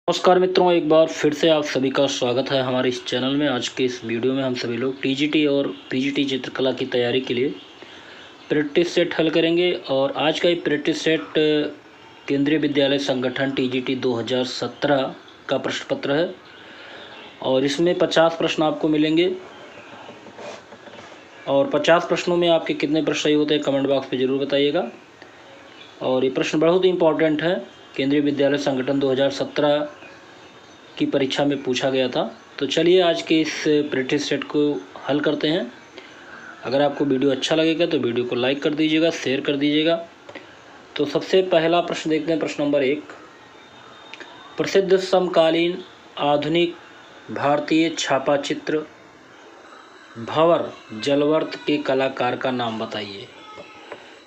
नमस्कार मित्रों, एक बार फिर से आप सभी का स्वागत है हमारे इस चैनल में। आज के इस वीडियो में हम सभी लोग टीजीटी और पीजीटी चित्रकला की तैयारी के लिए प्रैक्टिस सेट हल करेंगे। और आज का ये प्रैक्टिस सेट केंद्रीय विद्यालय संगठन टीजीटी 2017 का प्रश्न पत्र है और इसमें 50 प्रश्न आपको मिलेंगे। और 50 प्रश्नों में आपके कितने प्रश्न सही होते हैं कमेंट बॉक्स में ज़रूर बताइएगा। और ये प्रश्न बहुत ही इंपॉर्टेंट है, केंद्रीय विद्यालय संगठन 2017 की परीक्षा में पूछा गया था। तो चलिए आज के इस प्रैक्टिस सेट को हल करते हैं। अगर आपको वीडियो अच्छा लगेगा तो वीडियो को लाइक कर दीजिएगा, शेयर कर दीजिएगा। तो सबसे पहला प्रश्न देखते हैं, प्रश्न नंबर 1। प्रसिद्ध समकालीन आधुनिक भारतीय छापा चित्र भंवर जलवर्त के कलाकार का नाम बताइए।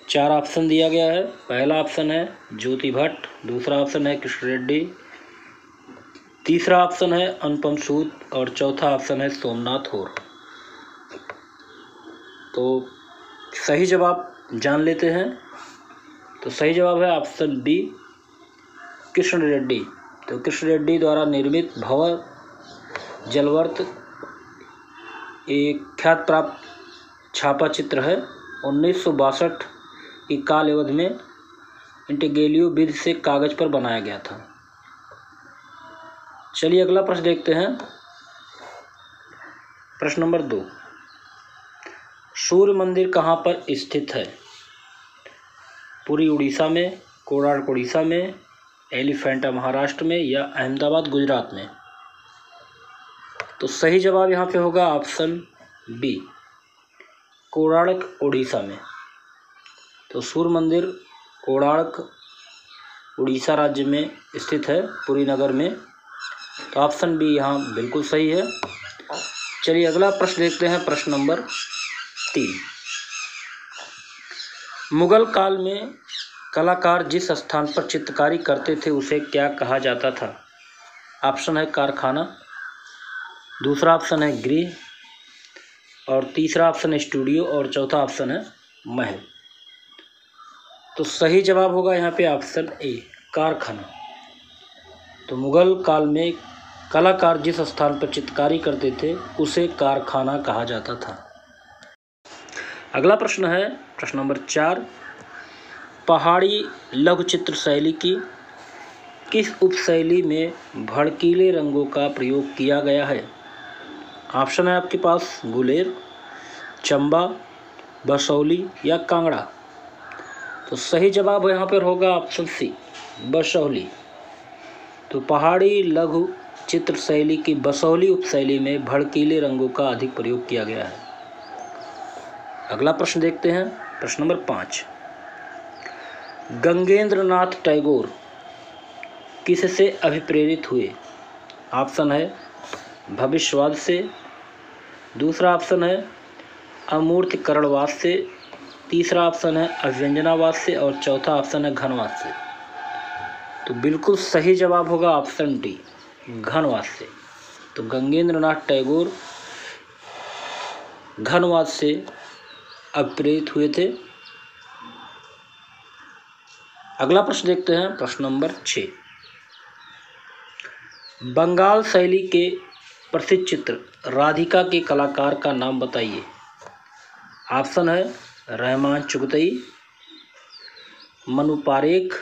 4 ऑप्शन दिया गया है। पहला ऑप्शन है ज्योति भट्ट, दूसरा ऑप्शन है कृष्ण रेड्डी, तीसरा ऑप्शन है अनुपम सूद और चौथा ऑप्शन है सोमनाथ होर। तो सही जवाब जान लेते हैं। तो सही जवाब है ऑप्शन बी, कृष्ण रेड्डी। तो कृष्ण रेड्डी द्वारा निर्मित भंवर जलवर्त एक ख्यात प्राप्त छापा चित्र है। 1962 की काल अवध में इंटेग्रेलियो विधि से कागज पर बनाया गया था। चलिए अगला प्रश्न देखते हैं, प्रश्न नंबर 2। सूर्य मंदिर कहाँ पर स्थित है? पुरी उड़ीसा में, कोणार्क उड़ीसा में, एलिफेंटा महाराष्ट्र में या अहमदाबाद गुजरात में? तो सही जवाब यहाँ पे होगा ऑप्शन बी, कोणार्क उड़ीसा में। तो सूर्य मंदिर कोणार्क उड़ीसा राज्य में स्थित है, पुरी नगर में। तो ऑप्शन बी यहाँ बिल्कुल सही है। चलिए अगला प्रश्न देखते हैं, प्रश्न नंबर 3। मुगल काल में कलाकार जिस स्थान पर चित्रकारी करते थे उसे क्या कहा जाता था? ऑप्शन है कारखाना, दूसरा ऑप्शन है गृह और तीसरा ऑप्शन है स्टूडियो और चौथा ऑप्शन है महल। तो सही जवाब होगा यहाँ पे ऑप्शन ए, कारखाना। तो मुगल काल में कलाकार जिस स्थान पर चित्रकारी करते थे उसे कारखाना कहा जाता था। अगला प्रश्न है प्रश्न नंबर 4। पहाड़ी लघु चित्र शैली की किस उपशैली में भड़कीले रंगों का प्रयोग किया गया है? ऑप्शन है आपके पास गुलेर, चंबा, बसौली या कांगड़ा। तो सही जवाब यहाँ पर होगा ऑप्शन सी, बसौली। तो पहाड़ी लघु चित्र शैली की बसौली उपशैली में भड़कीले रंगों का अधिक प्रयोग किया गया है। अगला प्रश्न देखते हैं, प्रश्न नंबर 5। गंगेंद्र नाथ टैगोर किससे अभिप्रेरित हुए? ऑप्शन है भविष्यवाद से, दूसरा ऑप्शन है अमूर्तीकरणवाद से, तीसरा ऑप्शन है अभिव्यंजनावाद से और चौथा ऑप्शन है घनवाद से। तो बिल्कुल सही जवाब होगा ऑप्शन डी, घनवाद से। तो गंगेंद्र नाथ टैगोर घनवाद से अभिप्रेरित हुए थे। अगला प्रश्न देखते हैं, प्रश्न नंबर 6। बंगाल शैली के प्रसिद्ध चित्र राधिका के कलाकार का नाम बताइए। ऑप्शन है रहमान चुगतई, मनु पारेख,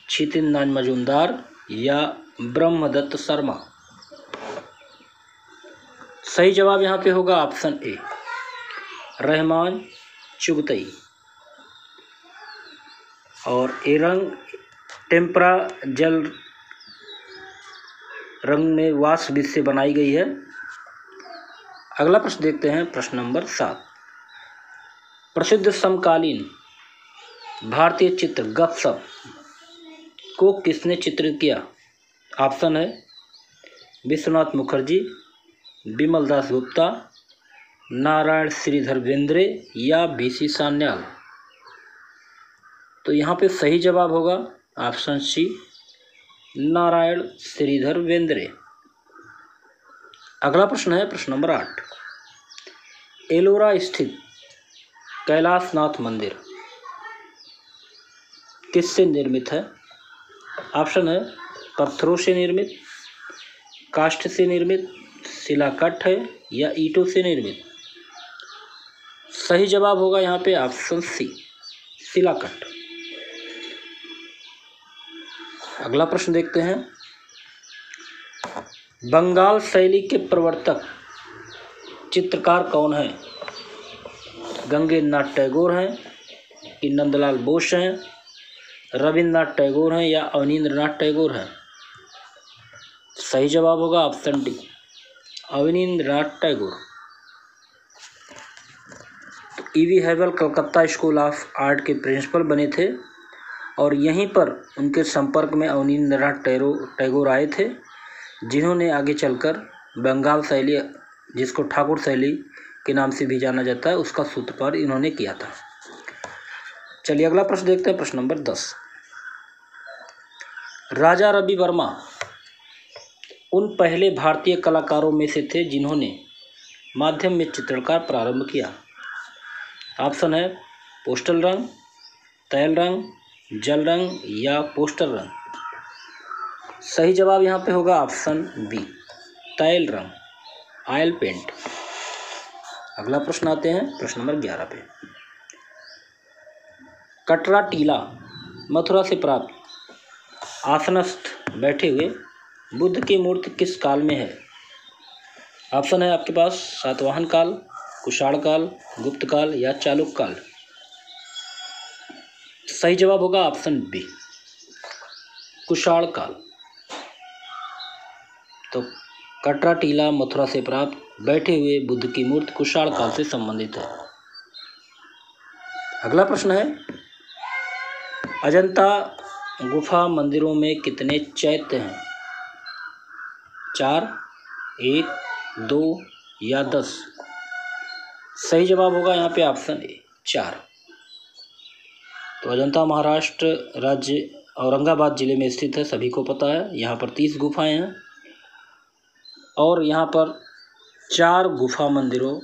छितिन मजूमदार या ब्रह्मदत्त शर्मा। सही जवाब यहाँ पे होगा ऑप्शन ए, रहमान चुगतई। और ये रंग टेम्परा जल रंग में वाश बीज से बनाई गई है। अगला प्रश्न देखते हैं, प्रश्न नंबर 7। प्रसिद्ध समकालीन भारतीय चित्र गपशप को किसने चित्रित किया? ऑप्शन है विश्वनाथ मुखर्जी, विमल दास गुप्ता, नारायण श्रीधर बेंद्रे या बीसी सान्याल। तो यहाँ पे सही जवाब होगा ऑप्शन सी, नारायण श्रीधर बेंद्रे। अगला प्रश्न है प्रश्न नंबर 8। एलोरा स्थित कैलाशनाथ मंदिर किससे निर्मित है? ऑप्शन है पत्थरों से निर्मित, काष्ठ से निर्मित, शिलाकट है या ईंटों से निर्मित? सही जवाब होगा यहाँ पे ऑप्शन सी, शिलाकट। अगला प्रश्न देखते हैं। बंगाल शैली के प्रवर्तक चित्रकार कौन है? गंगेन्द्रनाथ टैगोर हैं कि नंदलाल बोस हैं, रविन्द्रनाथ टैगोर हैं या अवनींद्रनाथ टैगोर हैं? सही जवाब होगा ऑप्शन डी, अवनींद्रनाथ टैगोर। तो EV हैवल Calcutta school of art के प्रिंसिपल बने थे और यहीं पर उनके संपर्क में अवनींद्रनाथ टैगोर आए थे, जिन्होंने आगे चलकर बंगाल शैली, जिसको ठाकुर शैली के नाम से भी जाना जाता है, उसका सूत्रपात इन्होंने किया था। चलिए अगला प्रश्न देखते हैं, प्रश्न नंबर 10। राजा रवि वर्मा उन पहले भारतीय कलाकारों में से थे जिन्होंने माध्यम में चित्रण का प्रारंभ किया। ऑप्शन है पोस्टल रंग, तैल रंग, जल रंग या पोस्टर रंग। सही जवाब यहाँ पे होगा ऑप्शन बी, तैल रंग, ऑयल पेंट। अगला प्रश्न आते हैं प्रश्न नंबर 11 पे। कटरा टीला मथुरा से प्राप्त आसनस्थ बैठे हुए बुद्ध की मूर्ति किस काल में है? ऑप्शन है आपके पास सातवाहन काल, कुषाण काल, गुप्त काल या चालुक्य काल। सही जवाब होगा ऑप्शन बी, कुषाण काल। तो कटरा टीला मथुरा से प्राप्त बैठे हुए बुद्ध की मूर्ति कुषाण काल से संबंधित है। अगला प्रश्न है, अजंता गुफा मंदिरों में कितने चैत्य हैं? 4, 1, 2 या 10? सही जवाब होगा यहाँ पे ऑप्शन ए, 4। तो अजंता महाराष्ट्र राज्य औरंगाबाद जिले में स्थित है, सभी को पता है। यहाँ पर 30 गुफाएं हैं और यहाँ पर 4 गुफा मंदिरों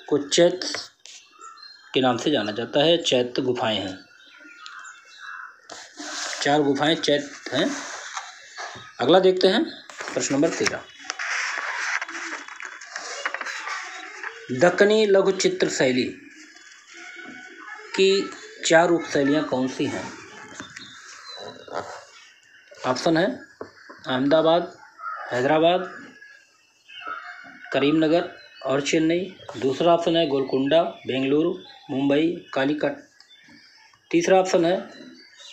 को चैत्य के नाम से जाना जाता है। चैत्य गुफाएं हैं, 4 गुफाएं चैत्य हैं। अगला देखते हैं प्रश्न नंबर 13। दक्कनी लघु चित्र शैली की 4 उपशैलियाँ कौन सी हैं? ऑप्शन है अहमदाबाद, हैदराबाद, करीमनगर और चेन्नई। दूसरा ऑप्शन है गोलकुंडा, बेंगलुरु, मुंबई, कालीकट। तीसरा ऑप्शन है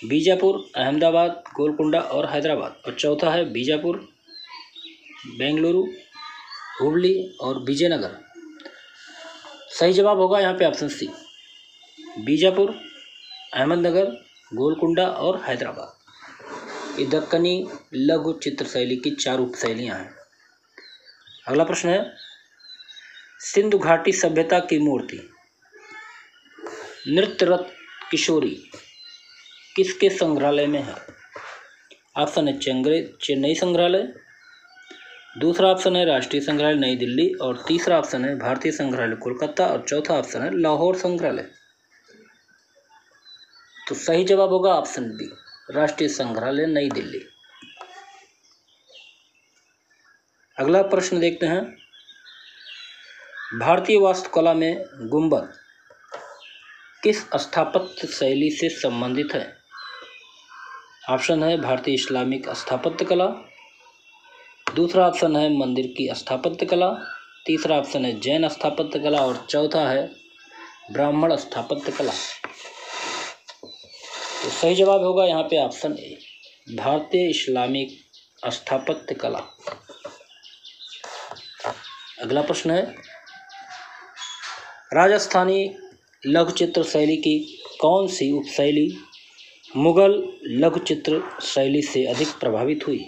बीजापुर, अहमदाबाद, गोलकुंडा और हैदराबाद। और चौथा है बीजापुर, बेंगलुरु, हुबली और विजयनगर। सही जवाब होगा यहाँ पे ऑप्शन सी, बीजापुर, अहमदनगर, गोलकुंडा और हैदराबाद। ये दक्कनी लघु चित्र शैली की 4 उपशैलियाँ हैं। अगला प्रश्न है, सिंधु घाटी सभ्यता की मूर्ति नृत्यरत किशोरी किसके संग्रहालय में है? ऑप्शन है चेन्नई संग्रहालय, दूसरा ऑप्शन है राष्ट्रीय संग्रहालय नई दिल्ली और तीसरा ऑप्शन है भारतीय संग्रहालय कोलकाता और चौथा ऑप्शन है लाहौर संग्रहालय। तो सही जवाब होगा ऑप्शन बी, राष्ट्रीय संग्रहालय नई दिल्ली। अगला प्रश्न देखते हैं, भारतीय वास्तुकला में गुंबद किस स्थापत्य शैली से संबंधित है? ऑप्शन है भारतीय इस्लामिक स्थापत्य कला, दूसरा ऑप्शन है मंदिर की स्थापत्य कला, तीसरा ऑप्शन है जैन स्थापत्य कला और चौथा है ब्राह्मण स्थापत्य कला। तो सही जवाब होगा यहाँ पे ऑप्शन ए, भारतीय इस्लामिक स्थापत्य कला। अगला प्रश्न है, राजस्थानी लघु चित्र शैली की कौन सी उपशैली मुगल लघु चित्र शैली से अधिक प्रभावित हुई?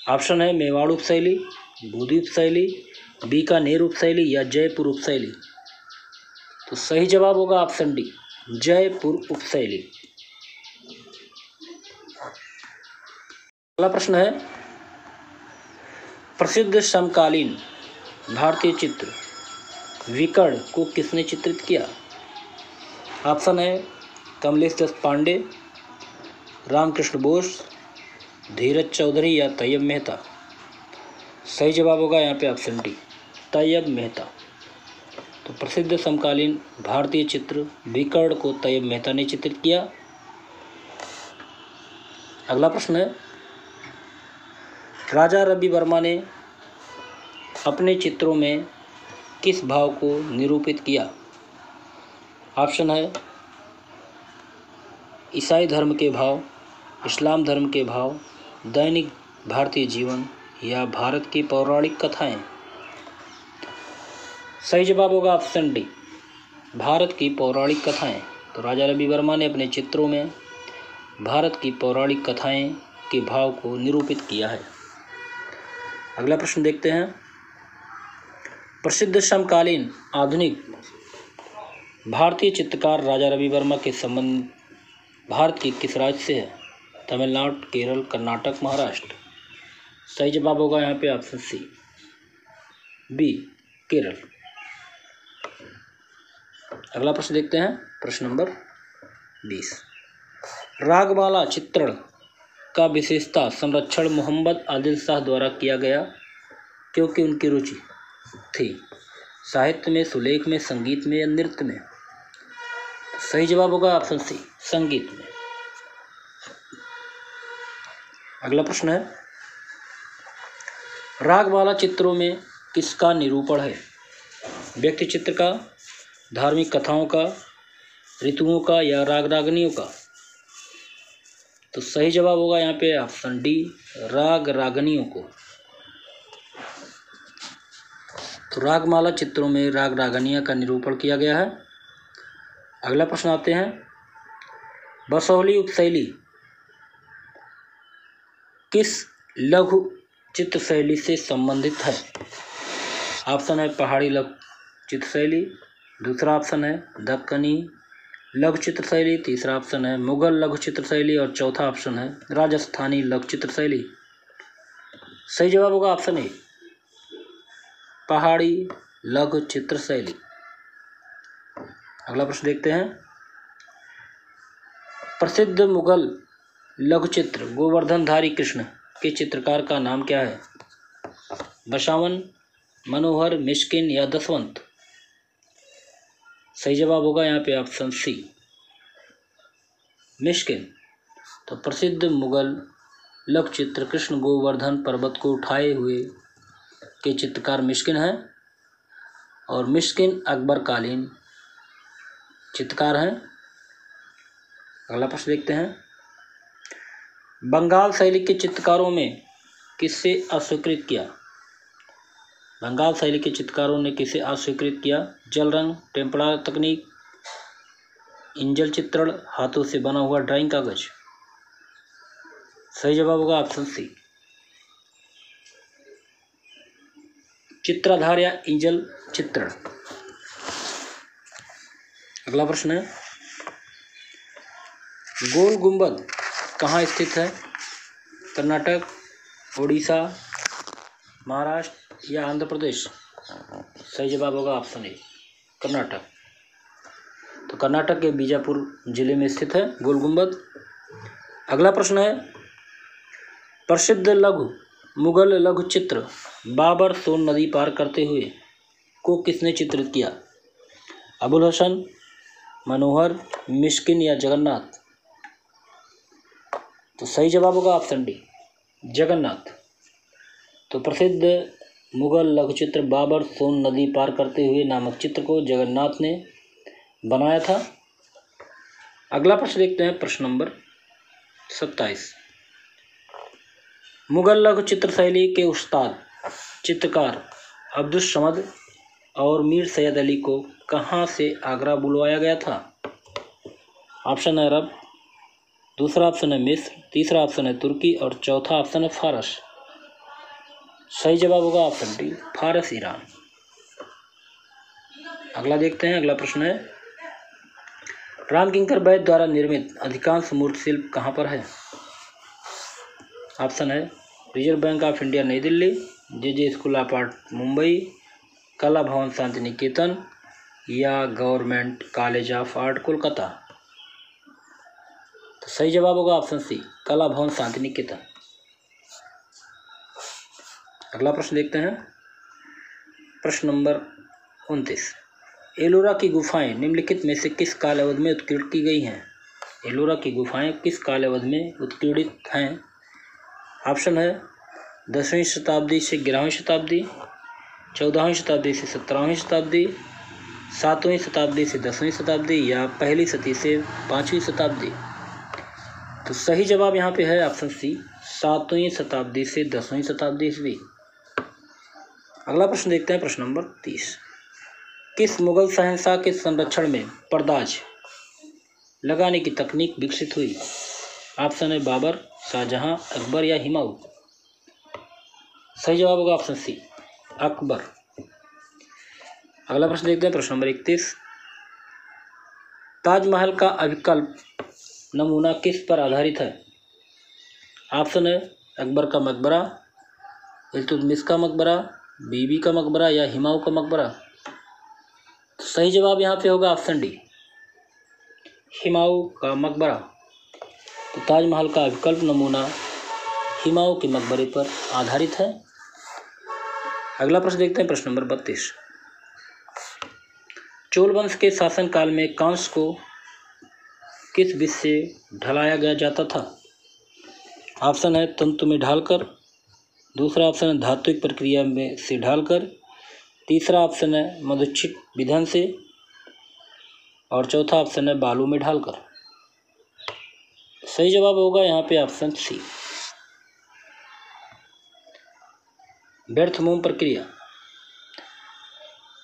ऑप्शन है मेवाड़ उपशैली, बूंदी उपशैली, बीकानेर उपशैली या जयपुर उपशैली। तो सही जवाब होगा ऑप्शन डी, जयपुर उपशैली। अगला प्रश्न है, प्रसिद्ध समकालीन भारतीय चित्र विकर्ण को किसने चित्रित किया? ऑप्शन है कमलेश दत्त पांडे, रामकृष्ण बोस, धीरज चौधरी या तैयब मेहता? सही जवाब होगा यहाँ पे ऑप्शन डी, तैयब मेहता। तो प्रसिद्ध समकालीन भारतीय चित्र विकर्ण को तैयब मेहता ने चित्रित किया। अगला प्रश्न है, राजा रवि वर्मा ने अपने चित्रों में किस भाव को निरूपित किया? ऑप्शन है ईसाई धर्म के भाव, इस्लाम धर्म के भाव, दैनिक भारतीय जीवन या भारत की पौराणिक कथाएं। सही जवाब होगा ऑप्शन डी, भारत की पौराणिक कथाएं। तो राजा रवि वर्मा ने अपने चित्रों में भारत की पौराणिक कथाएं के भाव को निरूपित किया है। अगला प्रश्न देखते हैं, प्रसिद्ध समकालीन आधुनिक भारतीय चित्रकार राजा रवि वर्मा के संबंध भारत के किस राज्य से है? तमिलनाडु, केरल, कर्नाटक, महाराष्ट्र। सही जवाब होगा यहाँ पे ऑप्शन सी, बी, केरल। अगला प्रश्न देखते हैं, प्रश्न नंबर 20। रागमाला चित्रण का विशेषता संरक्षण मोहम्मद आदिल शाह द्वारा किया गया क्योंकि उनकी रुचि थी साहित्य में, सुलेख में, संगीत में या नृत्य में? सही जवाब होगा ऑप्शन सी, संगीत में। अगला प्रश्न है, रागमाला चित्रों में किसका निरूपण है? व्यक्ति चित्र का, धार्मिक कथाओं का, ऋतुओं का या राग रागनियों का? तो सही जवाब होगा यहाँ पे ऑप्शन डी, राग रागनियों को। तो रागमाला चित्रों में राग रागनिया का निरूपण किया गया है। अगला प्रश्न आते हैं, बसोहली उपशैली किस लघु चित्र शैली से संबंधित है? ऑप्शन है पहाड़ी लघु चित्र शैली, दूसरा ऑप्शन है दक्कनी लघु चित्र शैली, तीसरा ऑप्शन है मुगल लघु चित्र शैली और चौथा ऑप्शन है राजस्थानी लघु चित्र शैली। सही जवाब होगा ऑप्शन ए, पहाड़ी लघु चित्र शैली। अगला प्रश्न देखते हैं, प्रसिद्ध मुगल लघु चित्र गोवर्धनधारी कृष्ण के चित्रकार का नाम क्या है? बसावन, मनोहर, मिस्किन या दसवंत? सही जवाब होगा यहाँ पे ऑप्शन सी, मिस्किन। तो प्रसिद्ध मुगल लघु चित्र कृष्ण गोवर्धन पर्वत को उठाए हुए के चित्रकार मिस्किन हैं और मिस्किन अकबरकालीन चित्रकार हैं। अगला प्रश्न देखते हैं, बंगाल शैली के चित्रकारों में किससे अस्वीकृत किया? बंगाल शैली के चित्रकारों ने किसे अस्वीकृत किया? जल रंग, टेम्परा तकनीक, इंजल चित्रण, हाथों से बना हुआ ड्राइंग कागज? सही जवाब होगा ऑप्शन सी, चित्राधार या इंजल चित्रण। अगला प्रश्न है, गोल गुंबद कहाँ स्थित है? कर्नाटक, उड़ीसा, महाराष्ट्र या आंध्र प्रदेश? सही जवाब होगा ऑप्शन ए, कर्नाटक। तो कर्नाटक के बीजापुर जिले में स्थित है गोल गुंबद। अगला प्रश्न है, प्रसिद्ध लघु मुगल लघु चित्र बाबर सोन नदी पार करते हुए को किसने चित्रित किया? अबुल हसन, मनोहर, मिस्किन या जगन्नाथ? तो सही जवाब होगा ऑप्शन डी, जगन्नाथ। तो प्रसिद्ध मुगल लघु चित्र बाबर सोन नदी पार करते हुए नामक चित्र को जगन्नाथ ने बनाया था। अगला प्रश्न देखते हैं, प्रश्न नंबर 27। मुगल लघु चित्र शैली के उस्ताद चित्रकार अब्दुल समद और मीर सैयद अली को कहाँ से आगरा बुलवाया गया था? ऑप्शन है अरब, दूसरा ऑप्शन है मिस्र, तीसरा ऑप्शन है तुर्की और चौथा ऑप्शन है फारस। सही जवाब होगा ऑप्शन डी, फारस, ईरान। अगला देखते हैं, अगला प्रश्न है, रामकिंकर बैद द्वारा निर्मित अधिकांश मूर्ति शिल्प कहाँ पर है? ऑप्शन है रिजर्व बैंक ऑफ इंडिया नई दिल्ली, जे स्कूल ऑफ आर्ट मुंबई, कला भवन शांति निकेतन या government college of art Kolkata. तो सही जवाब होगा ऑप्शन सी, कला भवन शांति निकेतन। अगला प्रश्न देखते हैं, प्रश्न नंबर 29। एलोरा की गुफाएं निम्नलिखित में से किस काल अवधि में उत्कीर्णित की गई हैं? एलोरा की गुफाएं किस काल अवधि में उत्कीर्णित हैं? ऑप्शन है 10वीं शताब्दी से 11वीं शताब्दी, 14वीं शताब्दी से 17वीं शताब्दी, 7वीं शताब्दी से 10वीं शताब्दी या पहली सदी से 5वीं शताब्दी। तो सही जवाब यहाँ पे है ऑप्शन सी, 7वीं शताब्दी से 10वीं शताब्दी ईस्वी। अगला प्रश्न देखते हैं, प्रश्न नंबर 30। किस मुगल शहंशाह के संरक्षण में पर्दाज लगाने की तकनीक विकसित हुई? ऑप्शन है बाबर, शाहजहां, अकबर या हुमायूं। सही जवाब होगा ऑप्शन सी, अकबर। अगला प्रश्न देखते हैं, प्रश्न नंबर 31। ताजमहल का अभिकल्प नमूना किस पर आधारित है? ऑप्शन है अकबर का मकबरा, इल्तुतमिश का मकबरा, बीबी का मकबरा या हुमायूं का मकबरा। सही जवाब यहाँ पे होगा ऑप्शन डी, हुमायूं का मकबरा। तो ताजमहल का विकल्प नमूना हुमायूं के मकबरे पर आधारित है। अगला प्रश्न देखते हैं, प्रश्न नंबर 32। चोल वंश के शासनकाल में कांस को किस विधि से ढलाया गया जाता था? ऑप्शन है तंतु में ढालकर, दूसरा ऑप्शन है धात्विक प्रक्रिया में से ढालकर, तीसरा ऑप्शन है मधुच्छिक विधन से और चौथा ऑप्शन है बालू में ढालकर। सही जवाब होगा यहाँ पे ऑप्शन सी, व्यर्थ मोम प्रक्रिया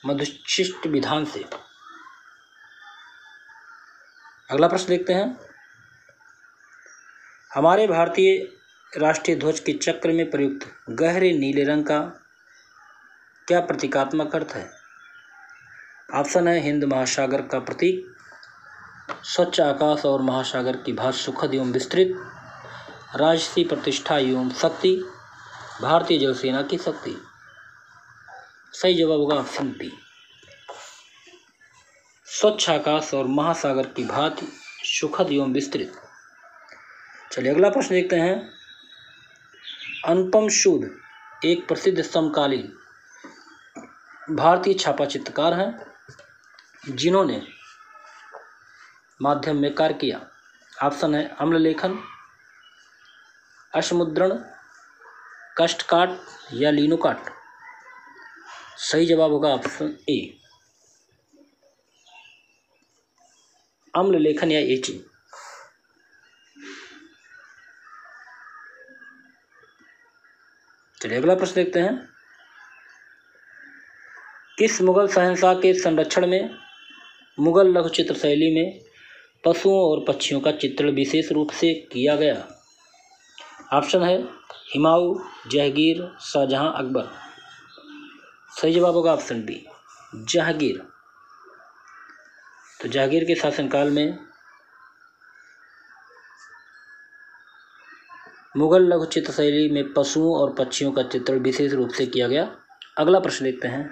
मधुच्छिष्ट विधान से। अगला प्रश्न देखते हैं, हमारे भारतीय राष्ट्रीय ध्वज के चक्र में प्रयुक्त गहरे नीले रंग का क्या प्रतीकात्मक अर्थ है? ऑप्शन है हिंद महासागर का प्रतीक, स्वच्छ आकाश और महासागर की भांति सुखद एवं विस्तृत, राजसी प्रतिष्ठा एवं शक्ति, भारतीय जल सेना की शक्ति। सही जवाब होगा ऑप्शन बी, स्वच्छ आकाश और महासागर की भांति सुखद एवं विस्तृत। चलिए अगला प्रश्न देखते हैं, अनुपम सूद एक प्रसिद्ध समकालीन भारतीय छापा चित्रकार हैं जिन्होंने माध्यम में कार्य किया। ऑप्शन है अम्ल लेखन, अश्मुद्रण, कष्टकाट या लिनोकाट। सही जवाब होगा ऑप्शन ए, अम्ल लेखन या एचिंग। चलिए अगला प्रश्न देखते हैं, किस मुगल शहंशाह के संरक्षण में मुगल लघु चित्र शैली में पशुओं और पक्षियों का चित्रण विशेष रूप से किया गया? ऑप्शन है हुमायूं, जहांगीर, शाहजहां, अकबर। सही जवाब होगा ऑप्शन बी, जहांगीर। तो जहांगीर के शासनकाल में मुगल लघु चित्र शैली में पशुओं और पक्षियों का चित्रण विशेष रूप से किया गया। अगला प्रश्न देखते हैं,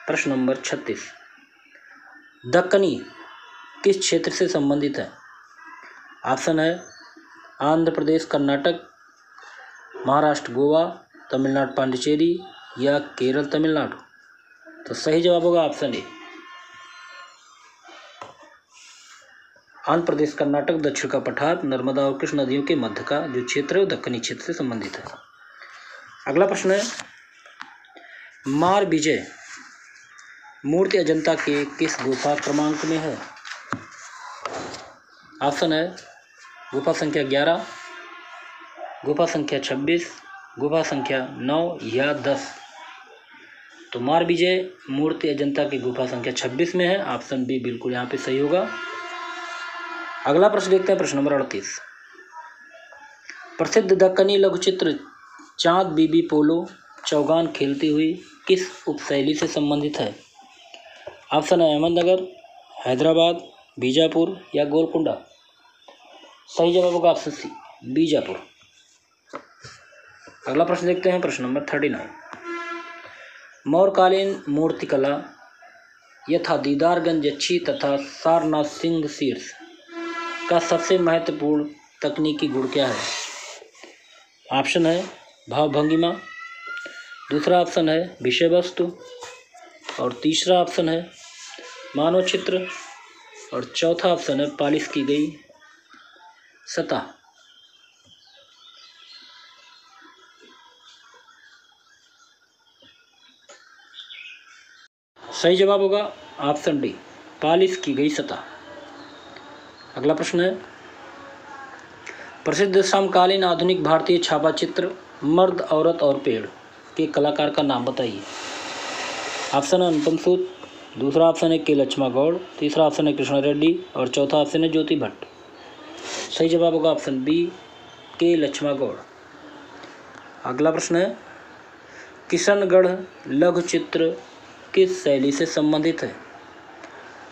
प्रश्न नंबर 36। दक्कनी किस क्षेत्र से संबंधित है? ऑप्शन है आंध्र प्रदेश कर्नाटक, महाराष्ट्र गोवा, तमिलनाडु पांडिचेरी या केरल तमिलनाडु। तो सही जवाब होगा ऑप्शन ए, आंध्र प्रदेश कर्नाटक, दक्षिण का पठार, नर्मदा और कृष्ण नदियों के मध्य का जो क्षेत्र है वो दक्कनी क्षेत्र से संबंधित है। अगला प्रश्न है, मार विजय मूर्ति अजंता के किस गुफा क्रमांक में है? ऑप्शन है गुफा संख्या 11, गुफा संख्या 26, गुफा संख्या 9 या 10। तो मार विजय मूर्ति अजंता की गुफा संख्या 26 में है। ऑप्शन बी बिल्कुल यहाँ पे सही होगा। अगला प्रश्न देखते हैं, प्रश्न नंबर 38। प्रसिद्ध दक्कनी लघुचित्र चांद बीबी पोलो चौगान खेलती हुई किस उपशैली से संबंधित है? ऑप्शन है अहमदनगर, हैदराबाद, बीजापुर या गोलकुंडा। सही जवाब होगा ऑप्शन सी, बीजापुर। अगला प्रश्न देखते हैं, प्रश्न नंबर 39। मौर्यकालीन मूर्तिकला यथा दीदारगंज यक्षी तथा सारनाथ सिंह शीर्ष का सबसे महत्वपूर्ण तकनीकी गुण क्या है? ऑप्शन है भाव भंगिमा, दूसरा ऑप्शन है विषय वस्तु, और तीसरा ऑप्शन है मानव चित्र, और चौथा ऑप्शन है पॉलिश की गई सतह। सही जवाब होगा ऑप्शन डी, पॉलिश की गई सतह। अगला प्रश्न है, प्रसिद्ध समकालीन आधुनिक भारतीय छापा चित्र मर्द, औरत और पेड़ के कलाकार का नाम बताइए। ऑप्शन है अनुपम सूद, दूसरा ऑप्शन है के लक्ष्मा गौड़, तीसरा ऑप्शन है कृष्णा रेड्डी, और चौथा ऑप्शन है ज्योति भट्ट। सही जवाब होगा ऑप्शन बी, के लक्ष्मा गौड़। अगला प्रश्न है, किशनगढ़ लघु चित्र किस शैली से संबंधित है।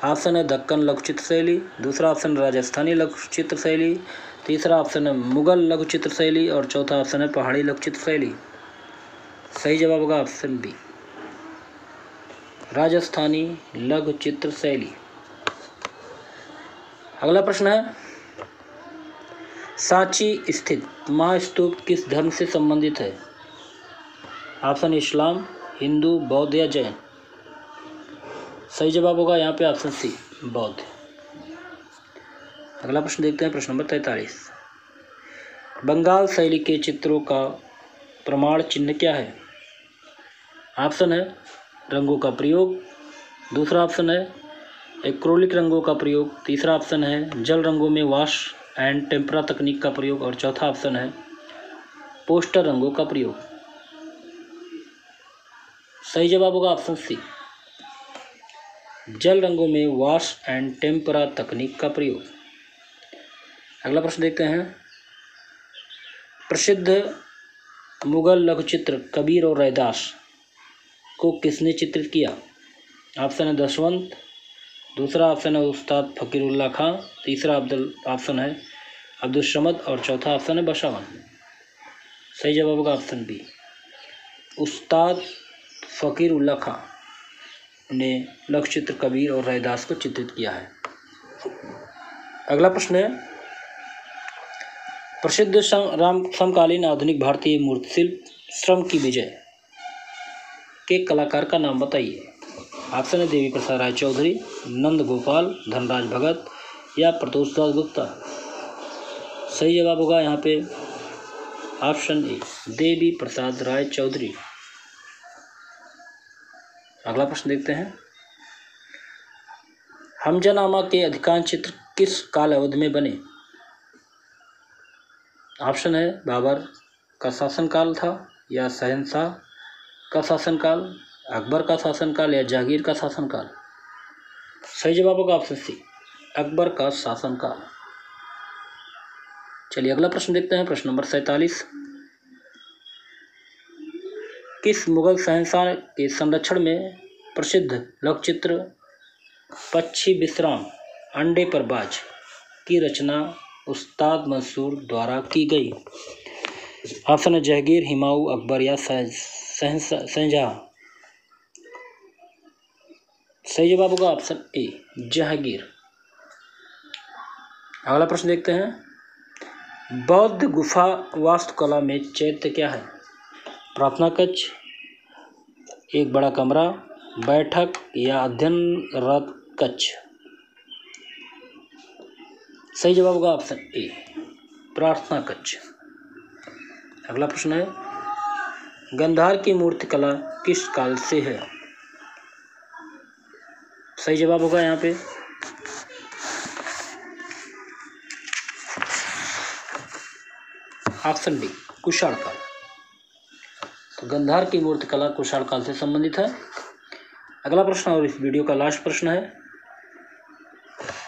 ऑप्शन है दक्कन लघु चित्र शैली, दूसरा ऑप्शन राजस्थानी लघु चित्र शैली, तीसरा ऑप्शन है मुगल लघु चित्र शैली, और चौथा ऑप्शन है पहाड़ी लघु चित्र शैली। सही जवाब होगा ऑप्शन बी, राजस्थानी लघु चित्र शैली। अगला प्रश्न है, सांची स्थित महास्तूप किस धर्म से संबंधित है। ऑप्शन इस्लाम, हिंदू, बौद्ध या जैन। सही जवाब होगा यहाँ पे ऑप्शन सी, बौद्ध। अगला प्रश्न देखते हैं, प्रश्न नंबर 43। बंगाल शैली के चित्रों का प्रमाण चिन्ह क्या है। ऑप्शन है रंगों का प्रयोग, दूसरा ऑप्शन है एक्रोलिक रंगों का प्रयोग, तीसरा ऑप्शन है जल रंगों में वॉश एंड टेम्परा तकनीक का प्रयोग, और चौथा ऑप्शन है पोस्टर रंगों का प्रयोग। सही जवाब होगा ऑप्शन सी, जल रंगों में वॉश एंड टेम्परा तकनीक का प्रयोग। अगला प्रश्न देखते हैं, प्रसिद्ध मुगल लघुचित्र कबीर और रैदास को किसने चित्रित किया। ऑप्शन है दशवंत, दूसरा ऑप्शन है उस्ताद फकीरुल्लाह खां, तीसरा ऑप्शन है अब्दुल समद, और चौथा ऑप्शन है बसावन। सही जवाब होगा ऑप्शन बी, उस्ताद फकीरुल्लाह खां ने लघुचित्र कबीर और रैदास को चित्रित किया है। अगला प्रश्न है, प्रसिद्ध समकालीन आधुनिक भारतीय मूर्तिशिल्प श्रम की विजय के कलाकार का नाम बताइए। ऑप्शन है देवी प्रसाद राय चौधरी, नंद गोपाल, धनराज भगत या प्रतोष दास गुप्ता। सही जवाब होगा यहाँ पे ऑप्शन ए, देवी प्रसाद राय चौधरी। अगला प्रश्न देखते हैं, हमजानामा के अधिकांश चित्र किस काल अवधि में बने। ऑप्शन है बाबर का शासनकाल था, या शहंशाह का शासनकाल, अकबर का शासनकाल, या जहांगीर का शासनकाल। सही जवाब होगा ऑप्शन सी, अकबर का शासनकाल। चलिए अगला प्रश्न देखते हैं, प्रश्न नंबर 47। किस मुगल शहंशाह के संरक्षण में प्रसिद्ध लघुचित्र पक्षी विश्राम अंडे पर बाज की रचना उस्ताद मंसूर द्वारा की गई। ऑप्शन है जहांगीर, हुमायूं, अकबर या शहंशाह। सही जवाब होगा ऑप्शन ए, जहांगीर। अगला प्रश्न देखते हैं, बौद्ध गुफा वास्तुकला में चैत्य क्या है। प्रार्थना कक्ष, एक बड़ा कमरा, बैठक या अध्ययनरत कक्ष। सही जवाब होगा ऑप्शन ए, प्रार्थना कक्ष। अगला प्रश्न है, गंधार की मूर्तिकला किस काल से है। सही जवाब होगा यहाँ पे ऑप्शन डी, कुषाण काल। तो गंधार की मूर्तिकला कुषाण काल से संबंधित है। अगला प्रश्न और इस वीडियो का लास्ट प्रश्न है,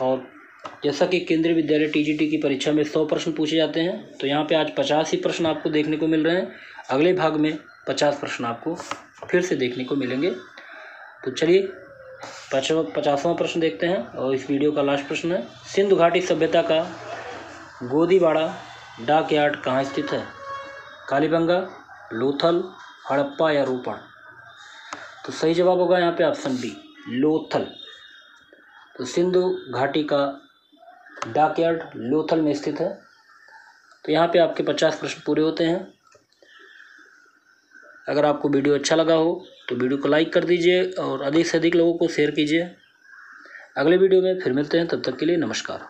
और जैसा कि केंद्रीय विद्यालय टीजीटी की परीक्षा में 100 प्रश्न पूछे जाते हैं, तो यहाँ पे आज 50 ही प्रश्न आपको देखने को मिल रहे हैं। अगले भाग में 50 प्रश्न आपको फिर से देखने को मिलेंगे। तो चलिए 50वां प्रश्न देखते हैं, और इस वीडियो का लास्ट प्रश्न है, सिंधु घाटी सभ्यता का गोदीवाड़ा डाक यार्ड कहाँ स्थित है। कालीबंगा, लोथल, हड़प्पा या रोपड़। तो सही जवाब होगा यहाँ पे ऑप्शन बी, लोथल। तो सिंधु घाटी का डाक यार्ड लोथल में स्थित है। तो यहाँ पे आपके 50 प्रश्न पूरे होते हैं। अगर आपको वीडियो अच्छा लगा हो तो वीडियो को लाइक कर दीजिए और अधिक से अधिक लोगों को शेयर कीजिए। अगले वीडियो में फिर मिलते हैं, तब तक के लिए नमस्कार।